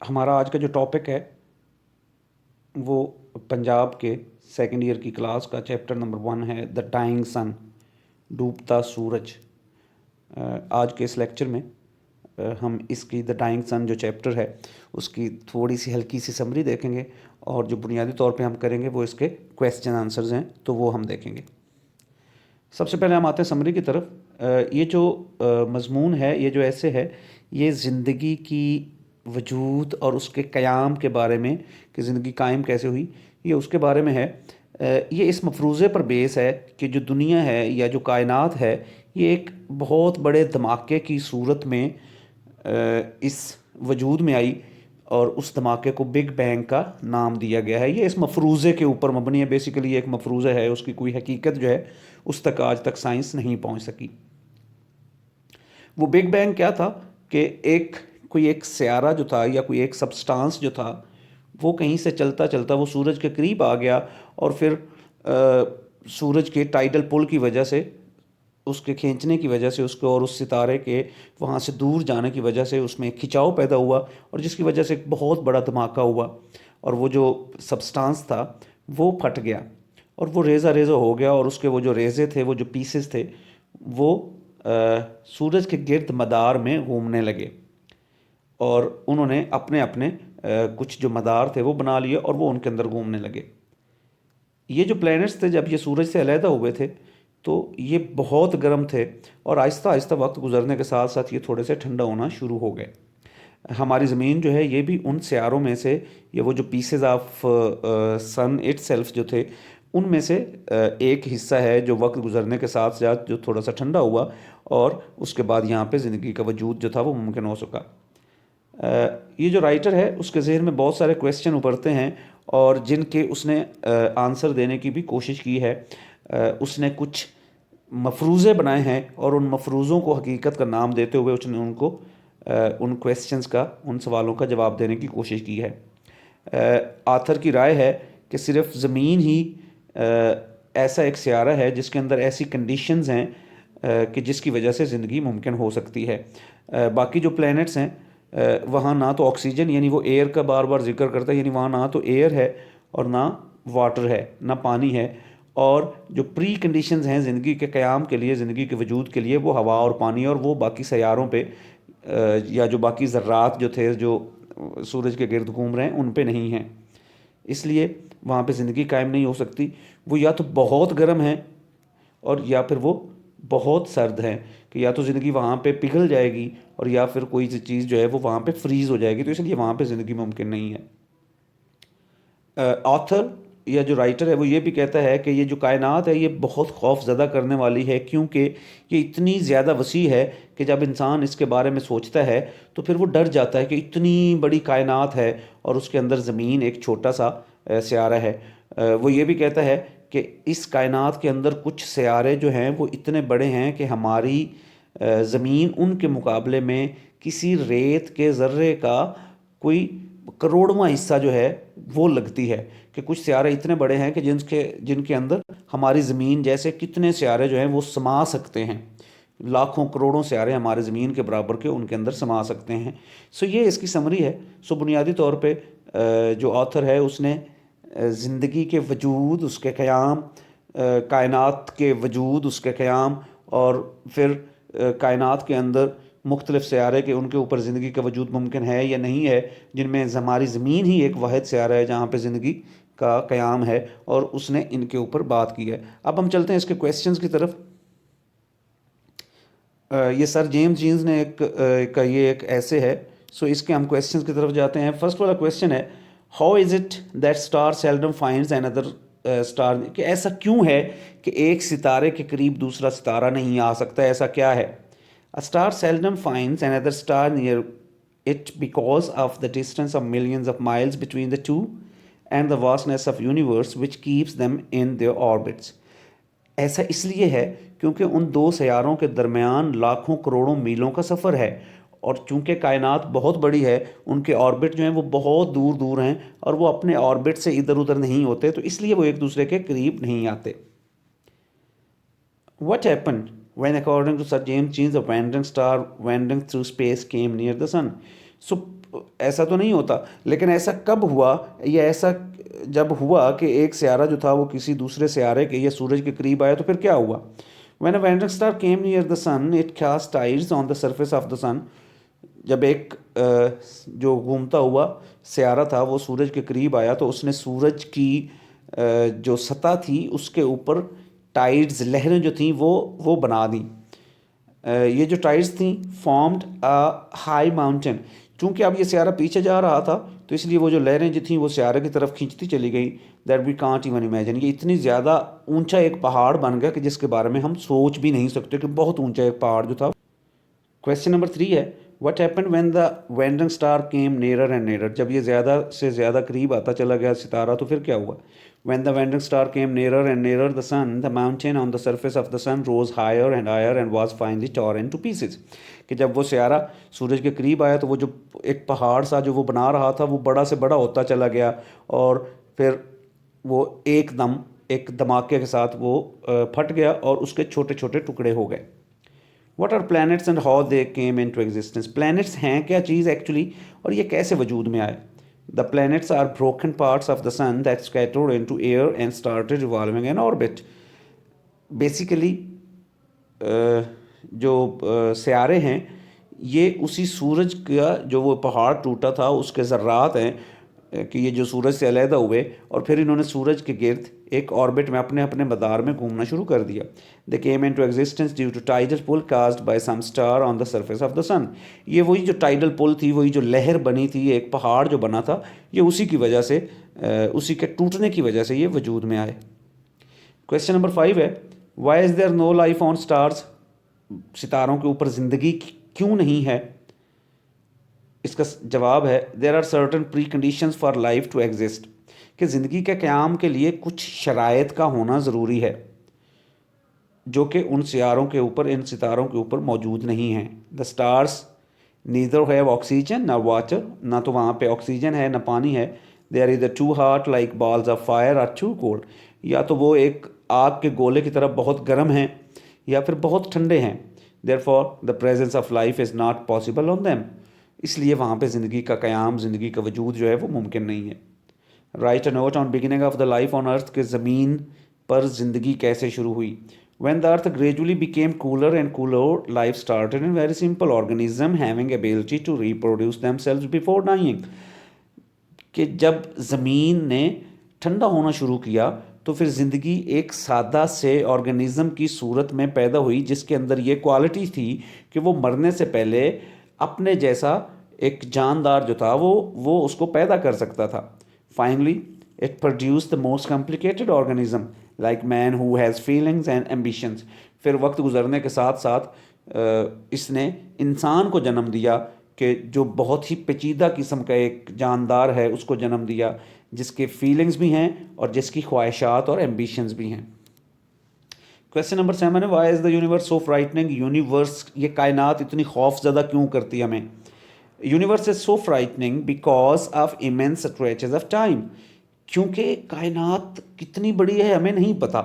ہمارا آج کا جو ٹاپک ہے وہ پنجاب کے سیکنڈ ایئر کی کلاس کا چیپٹر نمبر 1 ہے دا ڈائنگ سن، ڈوبتا سورج۔ آج کے اس لیکچر میں ہم اس کی دا ڈائنگ سن جو چیپٹر ہے اس کی تھوڑی سی ہلکی سی سمری دیکھیں گے، اور جو بنیادی طور پہ ہم کریں گے وہ اس کے کویسچن آنسرز ہیں تو وہ ہم دیکھیں گے۔ سب سے پہلے ہم آتے ہیں سمری کی طرف۔ یہ جو مضمون ہے، یہ جو ایسے ہے، یہ زندگی کی وجود اور اس کے قیام کے بارے میں، کہ زندگی قائم کیسے ہوئی، یہ اس کے بارے میں ہے۔ یہ اس مفروضے پر بیس ہے کہ جو دنیا ہے یا جو کائنات ہے، یہ ایک بہت بڑے دھماکے کی صورت میں اس وجود میں آئی، اور اس دھماکے کو بگ بینگ کا نام دیا گیا ہے۔ یہ اس مفروضے کے اوپر مبنی ہے، بیسیکلی یہ ایک مفروضہ ہے، اس کی کوئی حقیقت جو ہے اس تک آج تک سائنس نہیں پہنچ سکی۔ وہ بگ بینگ کیا تھا کہ کوئی ایک سیارہ جو تھا یا کوئی ایک سبسٹانس جو تھا، وہ کہیں سے چلتا چلتا وہ سورج کے قریب آ گیا، اور پھر سورج کے ٹائیڈل پل کی وجہ سے، اس کے کھینچنے کی وجہ سے، اس کو اور اس ستارے کے وہاں سے دور جانے کی وجہ سے اس میں ایک کھچاؤ پیدا ہوا، اور جس کی وجہ سے ایک بہت بڑا دھماکہ ہوا، اور وہ جو سبسٹانس تھا وہ پھٹ گیا، اور وہ ریزہ ریزہ ہو گیا، اور اس کے وہ جو ریزے تھے، وہ جو پیسز تھے، وہ سورج کے گرد مدار میں گھومنے لگے، اور انہوں نے اپنے اپنے کچھ جو مدار تھے وہ بنا لیے، اور وہ ان کے اندر گھومنے لگے۔ یہ جو پلینٹس تھے جب یہ سورج سے علیحدہ ہوئے تھے تو یہ بہت گرم تھے، اور آہستہ آہستہ وقت گزرنے کے ساتھ ساتھ یہ تھوڑے سے ٹھنڈا ہونا شروع ہو گئے۔ ہماری زمین جو ہے یہ بھی ان سیاروں میں سے، یہ وہ جو pieces of sun itself جو تھے ان میں سے ایک حصہ ہے جو وقت گزرنے کے ساتھ ساتھ جو تھوڑا سا ٹھنڈا ہوا، اور اس کے بعد یہاں پہ زندگی کا وجود جو تھا وہ ممکن ہو سکا۔ یہ جو رائٹر ہے اس کے ذہن میں بہت سارے کویسچن ابھرتے ہیں، اور جن کے اس نے آنسر دینے کی بھی کوشش کی ہے۔ اس نے کچھ مفروضے بنائے ہیں، اور ان مفروضوں کو حقیقت کا نام دیتے ہوئے اس نے ان کویسچنز کا، ان سوالوں کا جواب دینے کی کوشش کی ہے۔ آتھر کی رائے ہے کہ صرف زمین ہی ایسا ایک سیارہ ہے جس کے اندر ایسی کنڈیشنز ہیں کہ جس کی وجہ سے زندگی ممکن ہو سکتی ہے۔ باقی جو پلینٹس ہیں وہاں نہ تو آکسیجن، یعنی وہ ایئر کا بار بار ذکر کرتا ہے، یعنی وہاں نہ تو ایئر ہے اور نہ واٹر ہے، نہ پانی ہے، اور جو پری کنڈیشنز ہیں زندگی کے قیام کے لیے، زندگی کے وجود کے لیے، وہ ہوا اور پانی، اور وہ باقی سیاروں پہ یا جو باقی ذرات جو تھے جو سورج کے گرد گھوم رہے ہیں ان پہ نہیں ہیں، اس لیے وہاں پہ زندگی قائم نہیں ہو سکتی۔ وہ یا تو بہت گرم ہیں اور یا پھر وہ بہت سرد ہیں، کہ یا تو زندگی وہاں پہ پگھل جائے گی، اور یا پھر کوئی چیز جو ہے وہ وہاں پہ فریز ہو جائے گی، تو اس لیے وہاں پہ زندگی ممکن نہیں ہے۔ آتھر یا جو رائٹر ہے وہ یہ بھی کہتا ہے کہ یہ جو کائنات ہے یہ بہت خوف زدہ کرنے والی ہے، کیونکہ یہ اتنی زیادہ وسیع ہے کہ جب انسان اس کے بارے میں سوچتا ہے تو پھر وہ ڈر جاتا ہے کہ اتنی بڑی کائنات ہے اور اس کے اندر زمین ایک چھوٹا سا سیارہ ہے۔ وہ یہ بھی کہتا ہے کہ اس کائنات کے اندر کچھ سیارے جو ہیں وہ اتنے بڑے ہیں کہ ہماری زمین ان کے مقابلے میں کسی ریت کے ذرے کا کوئی کروڑواں حصہ جو ہے وہ لگتی ہے، کہ کچھ سیارے اتنے بڑے ہیں کہ جن کے اندر ہماری زمین جیسے کتنے سیارے جو ہیں وہ سما سکتے ہیں، لاکھوں کروڑوں سیارے ہمارے زمین کے برابر کے ان کے اندر سما سکتے ہیں۔ یہ اس کی سمری ہے۔ بنیادی طور پہ جو آتھر ہے اس نے زندگی کے وجود، اس کے قیام، کائنات کے وجود، اس کے قیام، اور پھر کائنات کے اندر مختلف سیارے کے ان کے اوپر زندگی کا وجود ممکن ہے یا نہیں ہے، جن میں ہماری زمین ہی ایک واحد سیارہ ہے جہاں پہ زندگی کا قیام ہے، اور اس نے ان کے اوپر بات کی ہے۔ اب ہم چلتے ہیں اس کے کویسچنز کی طرف۔ یہ سر جیمز جینز نے یہ ایک ایسے ہے، اس کے ہم کویسچنز کی طرف جاتے ہیں۔ فرسٹ والا کویسچن ہے، how is it that star seldom finds another star, کہ ایسا کیوں ہے کہ ایک ستارے کے قریب دوسرا ستارہ نہیں آ سکتا، ایسا کیا ہے؟ A star seldom finds another star near it because of the distance of millions of miles between the two and the vastness of universe which keeps them in their orbits. ایسا اس لیے ہے کیونکہ ان دو سیاروں کے درمیان لاکھوں کروڑوں میلوں کا سفر ہے، اور چونکہ کائنات بہت بڑی ہے ان کے آربٹ جو ہیں وہ بہت دور دور ہیں، اور وہ اپنے آربٹ سے ادھر ادھر نہیں ہوتے، تو اس لیے وہ ایک دوسرے کے قریب نہیں آتے۔ What happened when, according to Sir James Jeans, a wandering star wandering through space came near the sun? ایسا تو نہیں ہوتا، لیکن ایسا کب ہوا، یا ایسا جب ہوا کہ ایک سیارہ جو تھا وہ کسی دوسرے سیارے کے یا سورج کے قریب آیا تو پھر کیا ہوا؟ When a wandering star came near the sun, it cast tides on the surface of the sun. جب ایک جو گھومتا ہوا سیارہ تھا وہ سورج کے قریب آیا تو اس نے سورج کی جو سطح تھی اس کے اوپر ٹائڈز، لہریں جو تھیں وہ بنا دیں. یہ جو ٹائڈز تھیں فارمڈ ہائی ماؤنٹین. چونکہ اب یہ سیارہ پیچھے جا رہا تھا تو اس لیے وہ جو لہریں جو تھیں وہ سیارے کی طرف کھینچتی چلی گئی. That we can't even imagine. یہ اتنی زیادہ اونچا ایک پہاڑ بن گیا کہ جس کے بارے میں ہم سوچ بھی نہیں سکتے کہ بہت اونچا ایک پہاڑ جو تھا. کویسچن نمبر 3 ہے what happened when the vending star came nearer and nearer. جب یہ زیادہ سے زیادہ قریب آتا چلا گیا ستارہ تو پھر کیا ہوا؟ When the wandering star came nearer and nearer the sun, the mountain on the surface of the sun rose higher and was finally torn into pieces. کہ جب وہ سیارہ سورج کے قریب آیا تو وہ جو ایک پہاڑ سا جو وہ بنا رہا تھا وہ بڑا سے بڑا ہوتا چلا گیا اور پھر وہ ایک دم ایک دھماکے کے ساتھ وہ پھٹ گیا اور اس کے چھوٹے چھوٹے ٹکڑے ہو گئے. What are planets and how they came into existence? Planets ہیں کیا چیز ایکچولی اور یہ کیسے وجود میں آئے؟ The planets are broken parts of the sun that scattered into air and started revolving in orbit. Basically جو سیارے ہیں یہ اسی سورج کا جو وہ پہاڑ ٹوٹا تھا اس کے ذرات ہیں کہ یہ جو سورج سے علیحدہ ہوئے اور پھر انہوں نے سورج کے گرد ایک آربٹ میں اپنے اپنے مدار میں گھومنا شروع کر دیا. They came into existence due to tidal pull caused by some star on the surface of the sun. یہ وہی جو ٹائیڈل پل تھی، وہی جو لہر بنی تھی، ایک پہاڑ جو بنا تھا، یہ اسی کی وجہ سے اسی کے ٹوٹنے کی وجہ سے یہ وجود میں آئے. کویسچن نمبر 5 ہے why is there no life on stars. ستاروں کے اوپر زندگی کیوں نہیں ہے؟ اس کا جواب ہے there are certain preconditions for life to exist. کہ زندگی کے قیام کے لیے کچھ شرائط کا ہونا ضروری ہے جو کہ ان سیاروں کے اوپر، ان ستاروں کے اوپر موجود نہیں ہیں. The stars neither have oxygen نہ واٹر. نہ تو وہاں پہ آکسیجن ہے نہ پانی ہے. They are either too hot like balls of fire or too cold. یا تو وہ ایک آگ کے گولے کی طرف بہت گرم ہیں یا پھر بہت ٹھنڈے ہیں. Therefore the presence of life is not possible on them. اس لیے وہاں پہ زندگی کا قیام، زندگی کا وجود جو ہے وہ ممکن نہیں ہے. Write a note on beginning of the life on earth. کہ زمین پر زندگی کیسے شروع ہوئی. When the earth gradually became cooler and cooler, life started in very simple organism having ability to reproduce themselves before dying. کہ جب زمین نے ٹھنڈا ہونا شروع کیا تو پھر زندگی ایک سادہ سے آرگنزم کی صورت میں پیدا ہوئی جس کے اندر یہ کوالٹی تھی کہ وہ مرنے سے پہلے اپنے جیسا ایک جاندار جو تھا وہ اس کو پیدا کر سکتا تھا. Finally, it produced the most complicated organism like man who has feelings and ambitions. پھر وقت گزرنے کے ساتھ ساتھ اس نے انسان کو جنم دیا کہ جو بہت ہی پیچیدہ قسم کا ایک جاندار ہے، اس کو جنم دیا جس کے فیلنگز بھی ہیں اور جس کی خواہشات اور ایمبیشنز بھی ہیں. کویسچن نمبر 7 ہے why is the universe so frightening. Universe, یہ کائنات اتنی خوف زدہ کیوں کرتی ہے ہمیں؟ Universe is so frightening because of immense stretches of time. کیونکہ کائنات کتنی بڑی ہے ہمیں نہیں پتہ،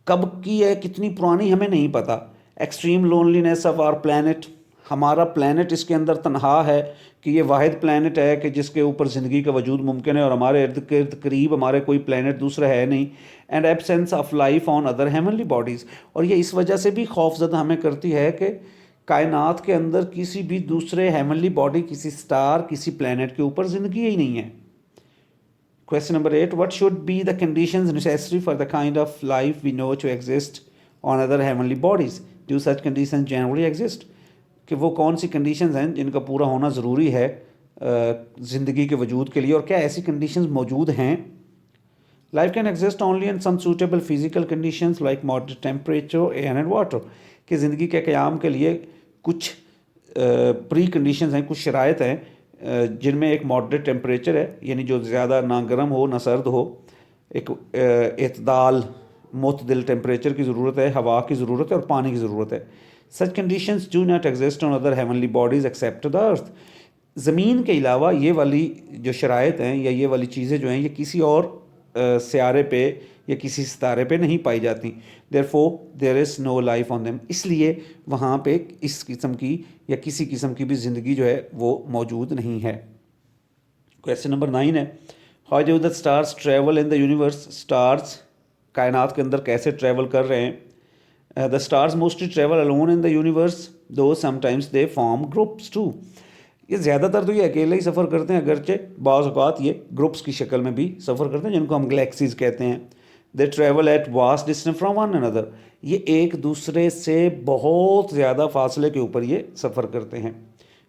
کب کی ہے، کتنی پرانی ہمیں نہیں پتہ. Extreme loneliness of our planet. ہمارا پلانٹ اس کے اندر تنہا ہے کہ یہ واحد پلانٹ ہے کہ جس کے اوپر زندگی کا وجود ممکن ہے اور ہمارے ارد گرد قریب ہمارے کوئی پلانٹ دوسرا ہے نہیں. And absence of life on other heavenly bodies. اور یہ اس وجہ سے بھی خوف زدہ ہمیں کرتی ہے کہ کائنات کے اندر کسی بھی دوسرے ہیونلی باڈی، کسی سٹار، کسی پلانٹ کے اوپر زندگی ہی نہیں ہے. Question number 8. What should be the conditions necessary for the kind of life we know to exist on other heavenly bodies? Do such conditions generally exist? کہ وہ کون سی کنڈیشنز ہیں جن کا پورا ہونا ضروری ہے زندگی کے وجود کے لیے، اور کیا ایسی کنڈیشنز موجود ہیں؟ Life can exist only in some suitable physical conditions like moderate temperature, air and water. کہ زندگی کے قیام کے لیے کچھ پری کنڈیشنز ہیں، کچھ شرائط ہیں جن میں ایک ماڈریٹ ٹیمپریچر ہے، یعنی جو زیادہ نہ گرم ہو نہ سرد ہو، ایک اعتدال معتدل ٹیمپریچر کی ضرورت ہے، ہوا کی ضرورت ہے اور پانی کی ضرورت ہے. Such conditions do not exist on other heavenly bodies except the earth. زمین کے علاوہ یہ والی جو شرائط ہیں یا یہ والی چیزیں جو ہیں یہ کسی اور سیارے پہ یا کسی ستارے پہ نہیں پائی جاتی. therefore there is no life on them. اس لیے وہاں پہ اس قسم کی یا کسی قسم کی بھی زندگی جو ہے وہ موجود نہیں ہے. کویسچن نمبر 9 ہے how do the stars travel in the universe. Stars کائنات کے اندر کیسے ٹریول کر رہے ہیں. the stars mostly travel alone in the universe though sometimes they form groups too. یہ زیادہ تر تو یہ اکیلے ہی سفر کرتے ہیں، اگرچہ بعض اوقات یہ گروپس کی شکل میں بھی سفر کرتے ہیں جن کو ہم گلیکسیز کہتے ہیں. They travel at vast distance from one another. یہ ایک دوسرے سے بہت زیادہ فاصلے کے اوپر یہ سفر کرتے ہیں.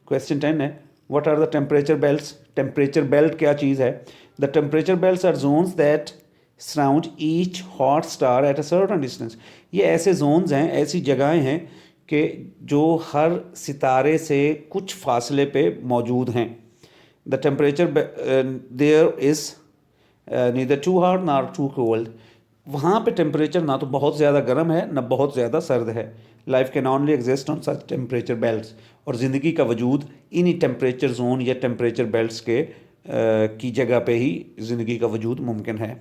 کویسچن 10 ہے what are the temperature belts. Temperature belt کیا چیز ہے. The temperature belts are zones that surround each hot star at a certain distance. یہ ایسے زونز ہیں، ایسی جگہیں ہیں کہ جو ہر ستارے سے کچھ فاصلے پہ موجود ہیں. The temperature there is neither too hot nor too cold. وہاں پہ ٹیمپریچر نہ تو بہت زیادہ گرم ہے نہ بہت زیادہ سرد ہے. Life can only exist on such temperature belts. اور زندگی کا وجود انہی ٹیمپریچر زون یا ٹیمپریچر بیلٹس کے کی جگہ پہ ہی زندگی کا وجود ممکن ہے.